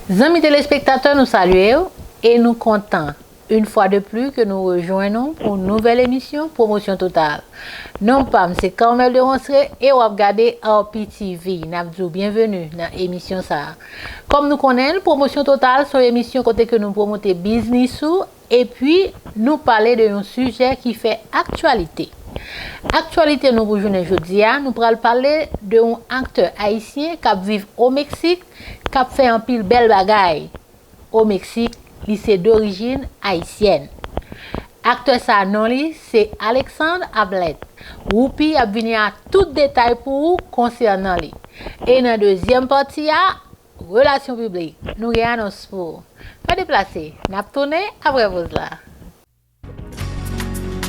Amis téléspectateurs, nous saluons et nous comptons une fois de plus que nous rejoignons pour une nouvelle émission Promotion Totale. Non pas, c'est Carmel de Ronceret et vous regardez RPTV. Nous bienvenue dans l'émission ça. Comme nous connaissons, Promotion Totale, c'est une émission côté que nous promotons business et puis nous parler d'un sujet qui fait actualité. Actualité nous pour journée jeudi, nous allons parler d'un acteur haïtien qui vit au Mexique, qui fait un pile belle bagaille au Mexique, lycée d'origine haïtienne. Acteur ça non c'est Alexandre Hamlet. Whoopi a venu à tout détail pour vous concernant lui. Et dans la deuxième partie, relations publiques. Nous regardons pour. Pas déplacer. N'a tourné après vous là.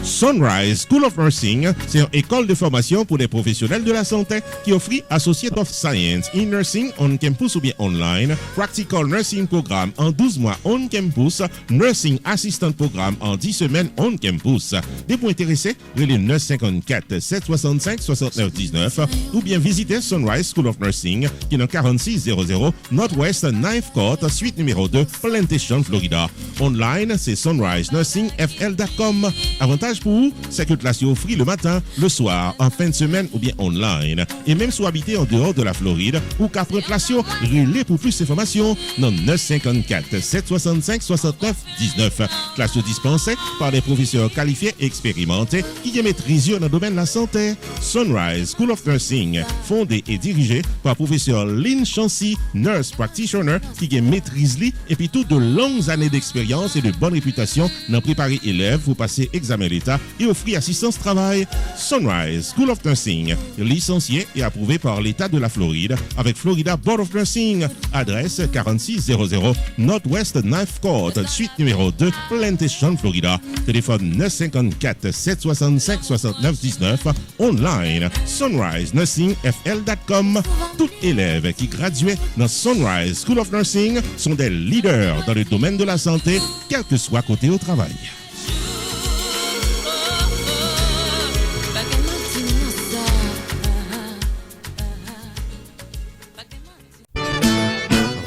Sunrise School of Nursing, c'est une école de formation pour les professionnels de la santé qui offre Associate of Science in Nursing on campus ou bien online, Practical Nursing Programme en 12 mois on campus, Nursing Assistant Programme en 10 semaines on campus. Des points intéressés, relais 954 765 69 19 ou bien visitez Sunrise School of Nursing qui est dans 4600 Northwest 9th Court, suite numéro 2, Plantation, Florida. Online, c'est sunrisenursingfl.com. Avantage pour vous, c'est que classe est offerte le matin, le soir, en fin de semaine ou bien online. Et même si vous habitez en dehors de la Floride ou qu'après classe, relais pour plus d'informations dans 954 765 69 19. Classe dispensée par des professeurs qualifiés et expérimentés qui maîtrisent dans le domaine de la santé. Sunrise School of Nursing, fondé et dirigé par professeur Lynn Chancy, nurse practitioner qui maîtrise et puis toutes de longues années d'expérience et de bonne réputation dans préparer élèves pour passer examen d'État et offrir assistance travail. Sunrise School of Nursing, licencié et approuvé par l'État de la Floride avec Florida Board of Nursing. Adresse 4600 Northwest 9th Court, suite numéro 2, Plantation, Florida. Téléphone 954 765 69 19. Online, sunrisenursingfl.com. Tout élève qui graduait dans Sunrise School of Nursing sont des leaders dans le domaine de la santé, quel que soit côté au travail.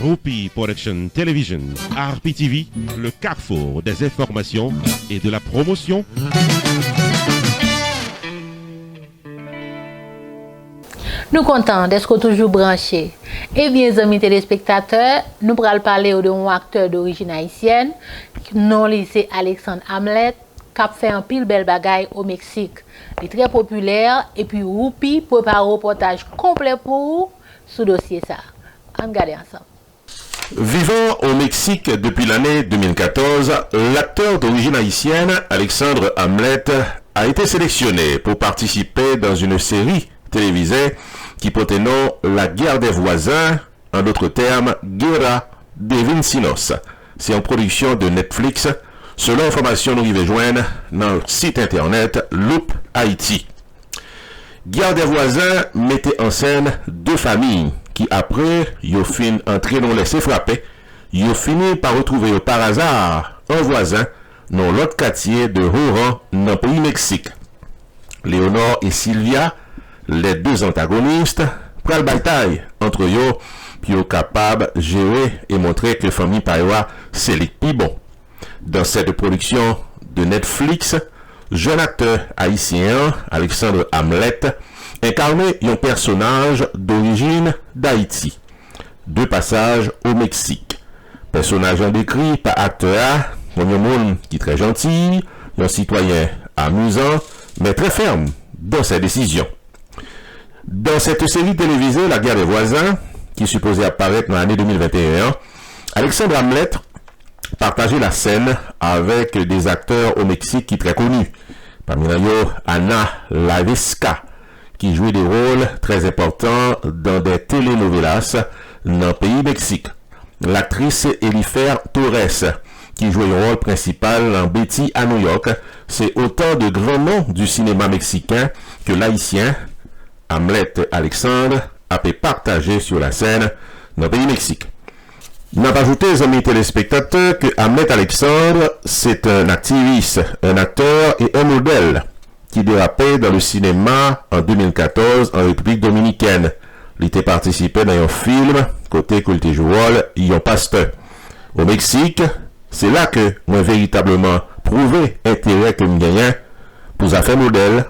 Whoopi Production Television, RPTV, le carrefour des informations et de la promotion. Nous comptons d'être toujours branchés. Eh bien, amis téléspectateurs, nous allons parler d'un acteur d'origine haïtienne, non lycée Alexandre Hamlet, qui a fait un pile belle bagaille au Mexique. Il est très populaire et puis Whoopi prépare un reportage complet pour vous sur le dossier ça. On regarde ensemble. Vivant au Mexique depuis l'année 2014, l'acteur d'origine haïtienne Alexandre Hamlet a été sélectionné pour participer dans une série télévisée qui porte nom La guerre des voisins, en d'autres termes, Guerra de Vecinos. C'est en production de Netflix, selon information nous y joindre dans le site internet Loop Haïti. Guerre des voisins mettait en scène deux familles qui après, yo fin entré dans laisser frapper, yo fini par retrouver par hasard un voisin dans l'autre quartier de Roran dans le pays Mexique. Léonore et Sylvia, les deux antagonistes, pral bataille entre eux, puis yo capable gérer et montrer que famille Paiwa c'est les plus bon. Dans cette production de Netflix, jeune acteur haïtien Alexandre Hamlet incarné un personnage d'origine d'Haïti. Deux passages au Mexique. Personnage décrit par acteur, un monde qui est très gentil, un citoyen amusant, mais très ferme dans ses décisions. Dans cette série télévisée, La guerre des voisins, qui est supposée apparaître dans l'année 2021, Alexandre Hamlet partageait la scène avec des acteurs au Mexique qui sont très connus. Parmi eux, Ana Lavisca, qui jouait des rôles très importants dans des telenovelas dans le pays Mexique. L'actrice Elifer Torres, qui jouait le rôle principal dans Betty à New York, c'est autant de grands noms du cinéma mexicain que l'haïtien Hamlet Alexandre a pu partager sur la scène dans le pays Mexique. Il n'a pas ajouté, les amis téléspectateurs, que Hamlet Alexandre, c'est un activiste, un acteur et un modèle qui dérapait dans le cinéma en 2014 en République dominicaine. Il était participé dans un film côté que le joueur y ont pasteur. Au Mexique, c'est là que moi véritablement prouvé intérêt que me gagnant pour faire modèle,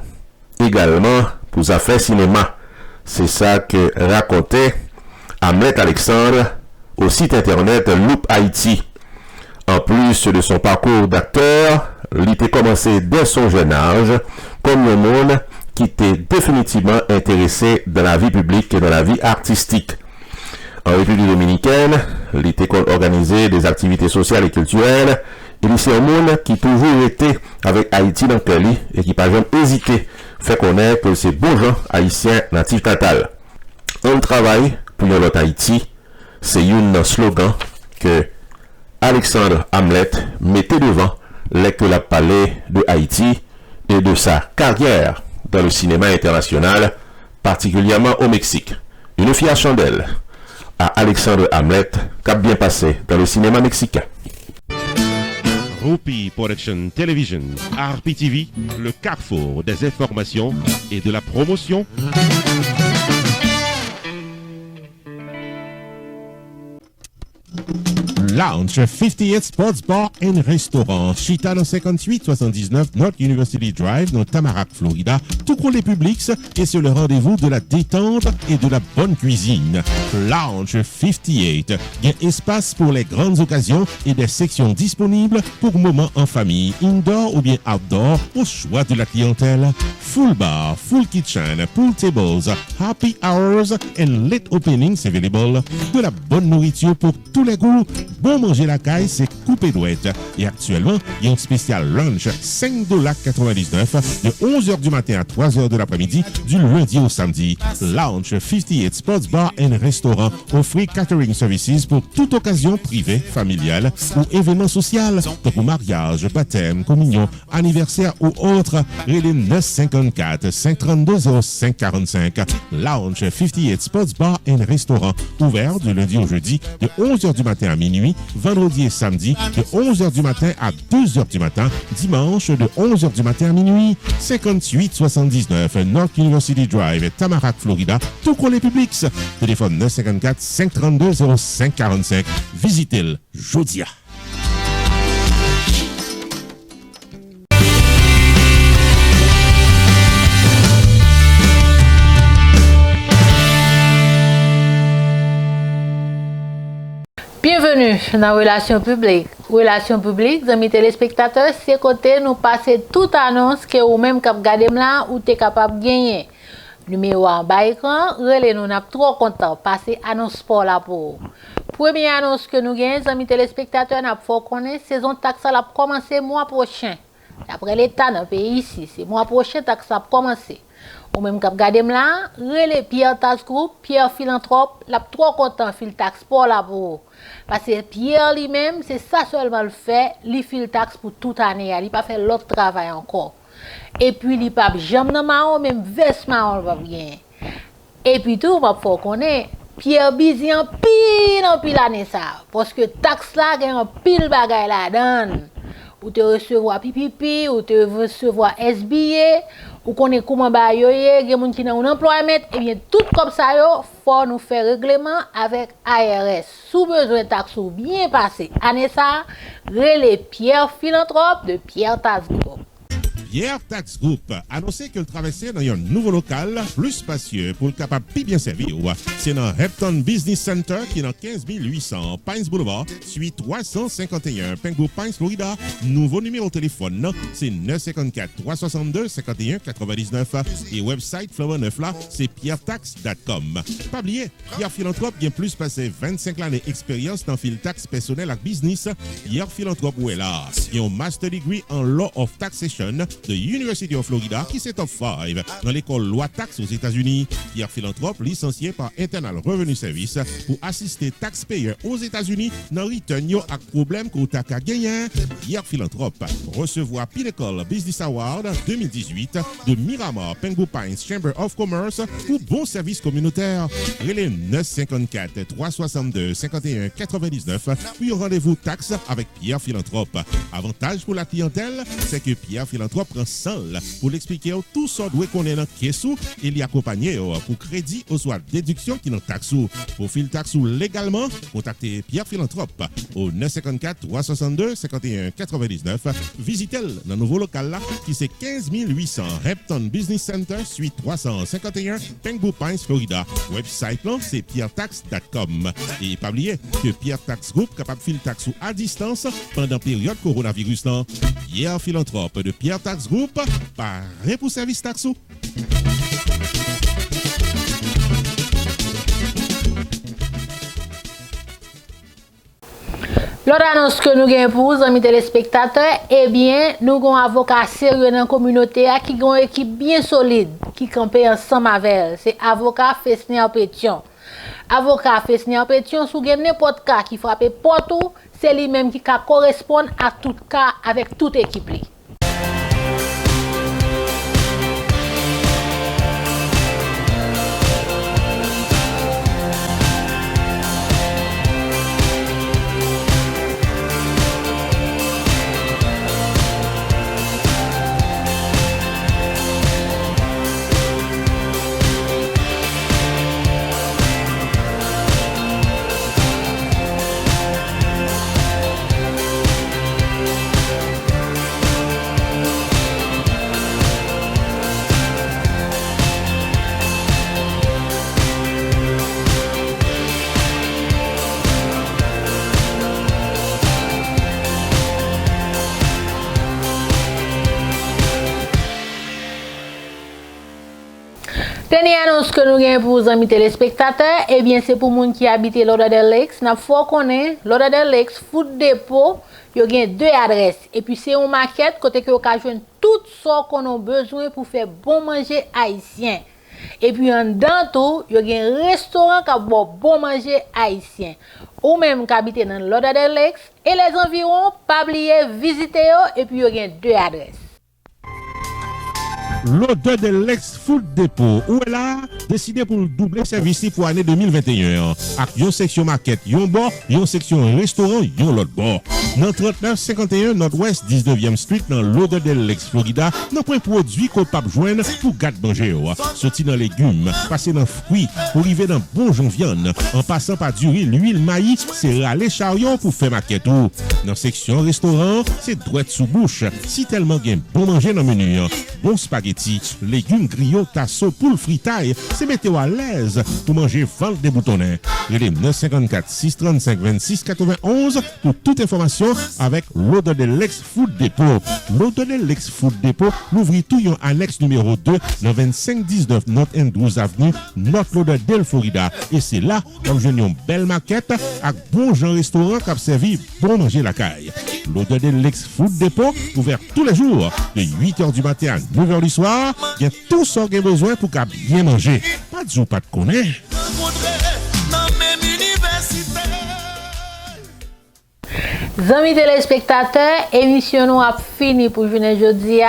également pour faire cinéma. C'est ça que racontait Hamlet Alexandre au site internet Loop Haïti. En plus de son parcours d'acteur, il était commencé dès son jeune âge comme un monde qui était définitivement intéressé dans la vie publique et dans la vie artistique. En République dominicaine, il était organisé des activités sociales et culturelles. Il est un monde qui toujours été avec Haïti dans le lit et qui n'a pas jamais hésité fait connaître que c'est bon gens haïtiens natifs natal. On travaille pour l'autre Haïti, c'est un slogan que Alexandre Hamlet mettait devant les que la palais de Haïti et de sa carrière dans le cinéma international, particulièrement au Mexique. Une fière chandelle à Alexandre Hamlet, qui a bien passé dans le cinéma mexicain. Rupi Production Television, RPTV, le carrefour des informations et de la promotion. Lounge 58 Sports Bar and Restaurant, Chita dans 5879 North University Drive dans Tamarack, Florida. Tout pour les publics et c'est le rendez-vous de la détente et de la bonne cuisine. Lounge 58, il y a espace pour les grandes occasions et des sections disponibles pour moments en famille, indoor ou bien outdoor, au choix de la clientèle. Full bar, full kitchen, pool tables, happy hours and late openings available. De la bonne nourriture pour tous les goûts. Bon manger la caille, c'est coupé douette. Et actuellement, il y a un spécial lunch, $5,99 de 11h du matin à 3h de l'après-midi, du lundi au samedi. Lounge 58 Sports Bar and Restaurant offre catering services pour toute occasion privée, familiale ou événement social, comme mariage, baptême, communion, anniversaire ou autre. Relais 954 532 0545. Lounge 58 Sports Bar and Restaurant, ouvert du lundi au jeudi de 11h du matin à minuit, vendredi et samedi de 11h du matin à 2h du matin, dimanche de 11h du matin à minuit. 5879 North University Drive, Tamarack, Florida, tout pour les publics. Téléphone 954 532 0545. Visitez-le Jodia. Bienvenue dans Relations publiques. Relations publiques, amis téléspectateurs, c'est côté nous passer toute annonce que ou même cap gade là ou t'es capable de gagner. Numéro en bas écran, relais nous n'a trop content passer annonce sport là pour. Première annonce que nous gagnons, amis téléspectateurs, n'a faut connaître saison taxe a commencer mois prochain. D'après l'état dans le pays ici, c'est mois prochain taxe a commencer. Ou même cap gade là, relais Pierre Tax Group, Pierre Philanthrope, l'a trop content fil taxe sport là pour. Parce que Pierre lui-même, c'est ça seulement le fait, il file taxe pour toute année, il pas fait l'autre travail encore. Et puis il pas jamais dans marron, même vêtement on va bien. Et puis tout va faut connaître Pierre busy en pile année ça parce que taxe là gagne en pile bagay là-dedans. Ou te recevoir PPP, ou te recevoir SBA, ou connaît comment ba yo yé, gen moun ki nan un employment, et bien tout comme ça yo, faut nous faire règlement avec ARS. Sous besoin taxe ou bien passé. Année ça, relais Pierre Philanthrope de Pierre Tax Group. Pierre Tax Group annoncé que le traversait dans un nouveau local plus spacieux pour le capable de bien servir. C'est dans Repton Business Center qui est dans 15800 Pines Boulevard, suite 351 Pengo Pines, Florida. Nouveau numéro de téléphone, c'est 954 362 51 99 et website Flower 9 là, c'est pierretax.com. Pas oublier, Pierre Philanthrope vient plus passer 25 années d'expérience dans le taxe personnel et business. Pierre Philanthrope où est là. Il a un master degree en Law of Taxation de University of Florida qui c'est top 5 dans l'école loi taxe aux États-Unis. Pierre Philanthrope licencié par Internal Revenue Service pour assister taxpayers aux États-Unis dans return yo ak problème ko ta ka gagner. Pierre Philanthrope recevoir Pinnacle Business Award 2018 de Miramar Pengo Pines Chamber of Commerce pour bon service communautaire. Relais 954 362 51 99 puis rendez-vous taxe avec Pierre Philanthrope. Avantage pour la clientèle, c'est que Pierre Philanthrope prend seul pour l'expliquer tout ça doit connaître dans caisse et l'y accompagner pour crédit ou soit déduction qui dans taxe profil taxe légalement contactez Pierre Philanthrope au 954 362 51 99 visitez le nouveau local là qui c'est 15 800 Repton Business Center suite 351 Pengu Pines Florida website là c'est pierretax.com et pas oublier que Pierre Tax Group capable de taxe à distance pendant période coronavirus là. Pierre Philanthrope de Pierre Tax Group, parrain pour service taxo. L'autre annonce que nous avons pour vous, amis téléspectateurs, eh bien, nous avons un avocat sérieux dans la communauté qui a une équipe bien solide qui campe ensemble avec elle. C'est avocat Fesnier Pétion. Avocat Fesnier Pétion, si vous avez n'importe cas qui frappe partout, c'est lui-même qui correspond à tout cas avec toute équipe. Dernière annonce que nous avons pour les amis téléspectateurs, eh bien c'est pour les gens qui habitent Lauderdale Lakes. Nous faut connaître Lauderdale Lakes Food Depot. Il y a deux adresses. Et puis c'est une maquette côté que vous pouvez joindre tout ce qu'on a besoin pour faire bon manger haïtien. Et puis en dedans tout, il y a un restaurant qui a bon manger haïtien. Ou même qui habite dans Lauderdale Lakes et les environs, pas oublier visiter et puis il y a deux adresses. L'odeur de l'ex-food dépôt, où elle a décidé pour doubler service pour l'année 2021. Avec une section market, yon bord, une section restaurant, yon l'autre bord. Dans 3951 Nord-Ouest 19e Street, dans l'odeur de l'ex-Florida, nous prenons produit qu'on peut joindre pour garder manger. Sorti dans légumes, passer dans fruits, pour arriver dans bon viande, en passant par du riz, l'huile, maïs, céréales, chariot pour faire maquette. Dans section restaurant, c'est droit sous bouche. Si tellement bien bon manger dans le menu, bon spaghetti, légumes grillés, tasso, poule fritaille, c'est mettre à l'aise pour manger vente des boutonnets. Les 954 635 26 91 pour toute information avec l'odeur de l'ex Food Depot. L'odeur de l'ex Food Depot, l'ouvrit tout en annexe numéro 2, dans 2519 North End 12 Avenue, North Lauderdale, Florida. Et c'est là qu'on joue une belle maquette avec bon genre restaurant qui a servi bon manger la caille. L'odeur de l'ex Food Depot, ouvert tous les jours, de 8h du matin à 9h du soir. Il y a tout ce qu'on a besoin pour bien manger. Pas de jour, pas de connaître. Amis téléspectateurs, émission nous a fini pour journée jeudi.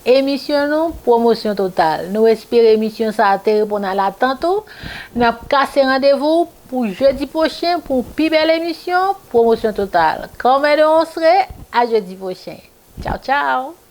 Émission nous promotion totale. Nous espérons émission ça a été répondre à l'attente. Nous avons cassé rendez-vous pour jeudi prochain pour une plus belle émission promotion totale. Comme on serait à jeudi prochain. Ciao ciao.